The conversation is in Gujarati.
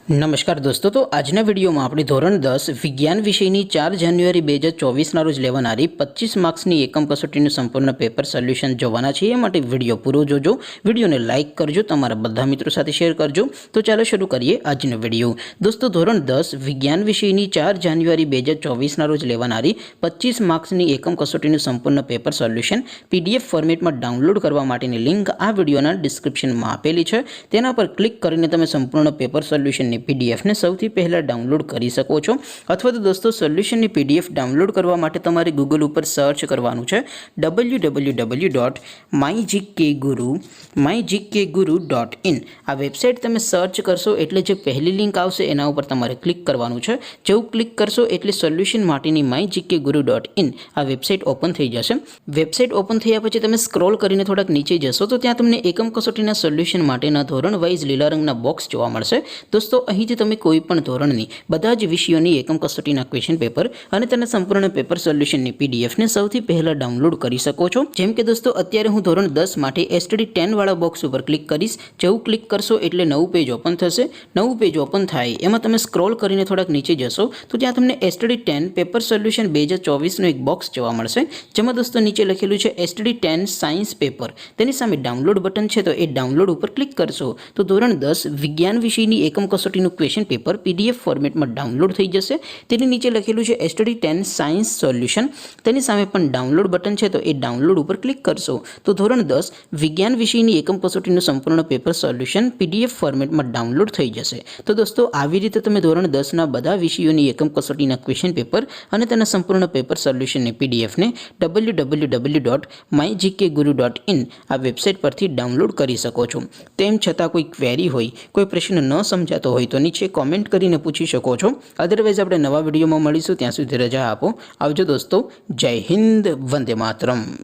नमस्कार दोस्तों, तो आजना वीडियो में अपनी धोरण 10 विज्ञान विषय 4 जान्युआरी 2024 रोज लेवानारी 25 मार्क्सनी एकम कसोटीનું संपूर्ण पेपर सोल्यूशन જોવાના છે। એ માટે વિડીયો પૂરો જોજો, વિડીયોને લાઇક કરજો, તમારા બધા મિત્રો સાથે શેર કરજો। તો ચાલો શરૂ કરીએ આજનો વિડીયો। દોસ્તો, ધોરણ 10 વિજ્ઞાન વિષયની 4 જાન્યુઆરી 2024 રોજ લેવાનારી 25 માર્ક્સની એકમ કસોટીનું સંપૂર્ણ પેપર સોલ્યુશન પીડીએફ ફોર્મેટમાં ડાઉનલોડ કરવા માટેની લિંક આ વિડીયોના ડિસ્ક્રિપ્શનમાં આપેલી છે। તેના પર ક્લિક કરીને તમે સંપૂર્ણ પેપર સોલ્યુશન पीडीएफ ने સૌથી પહેલા ડાઉનલોડ કરી શકો છો। અથવા તો દોસ્તો, સોલ્યુશનની પીડીએફ ડાઉનલોડ કરવા માટે તમારે ગૂગલ ઉપર સર્ચ કરવાનું છે www.mygkguru.in। આ વેબસાઇટ તમે સર્ચ કરશો એટલે જે પહેલી લિંક આવશે એના ઉપર તમારે ક્લિક કરવાનું છે। જેવું ક્લિક કરશો એટલે સોલ્યુશન માટેની mygkguru.in આ વેબસાઇટ ઓપન થઈ જશે। વેબસાઇટ ઓપન થયા પછી તમે સ્ક્રોલ કરીને થોડાક નીચે જશો તો ત્યાં તમને એકમ કસોટીના સોલ્યુશન માટેના ધોરણ વાઇઝ લીલા રંગના બોક્સ જોવા મળશે। दोस्तों, અહીંથી તમે કોઈ પણ ધોરણની બધા જ વિષયોની એકમ કસોટીના ક્વેશ્ચન પેપર અને તેના સંપૂર્ણ પેપર સોલ્યુશનની પીડીએફને સૌથી પહેલા ડાઉનલોડ કરી શકો છો। જેમ કે દોસ્તો, અત્યારે હું ધોરણ 10 માટે એસટીડી 10 વાળા બોક્સ ઉપર ક્લિક કરીશ। જેવું ક્લિક કરશો એટલે નવું પેજ ઓપન થશે। નવું પેજ ઓપન થાય એમાં તમે સ્ક્રોલ કરીને થોડાક નીચે જશો તો ત્યાં તમને એસટીડી 10 પેપર સોલ્યુશન 2024નું એક બોક્સ જોવા મળશે, જેમાં દોસ્તો નીચે લખેલું છે એસટીડી 10 સાયન્સ પેપર। તેની સામે ડાઉનલોડ બટન છે, તો એ ડાઉનલોડ ઉપર ક્લિક કરશો તો ધોરણ 10 વિજ્ઞાન વિષયની એકમ કસોટીનું ક્વેશ્ચન પેપર પીડીએફ ફોર્મેટમાં ડાઉનલોડ થઈ જશે। તેની નીચે લખેલું છે એસટીડી 10 સાયન્સ સોલ્યુશન, તેની સામે પણ ડાઉનલોડ બટન છે, તો એ ડાઉનલોડ ઉપર ક્લિક કરશો તો ધોરણ 10 વિજ્ઞાન વિષયની એકમ કસોટીનું સંપૂર્ણ પેપર સોલ્યુશન પીડીએફ ફોર્મેટમાં ડાઉનલોડ થઈ જશે। તો દોસ્તો, આવી રીતે તમે ધોરણ 10ના બધા વિષયોની એકમ કસોટીના ક્વેશ્ચન પેપર અને તેના સંપૂર્ણ પેપર સોલ્યુશનની પીડીએફને www.mygkguru.in આ વેબસાઇટ પરથી ડાઉનલોડ કરી શકો છો। તેમ છતાં કોઈ ક્વેરી હોય, કોઈ પ્રશ્ન ન સમજાતો હોય તો નીચે કોમેન્ટ કરીને પૂછી શકો છો। અદરવાઇઝ આપણે નવા વિડીયોમાં મળીશું, ત્યાં સુધી રજા આપો। આવજો દોસ્તો, જય હિન્દ, વંદે માતરમ।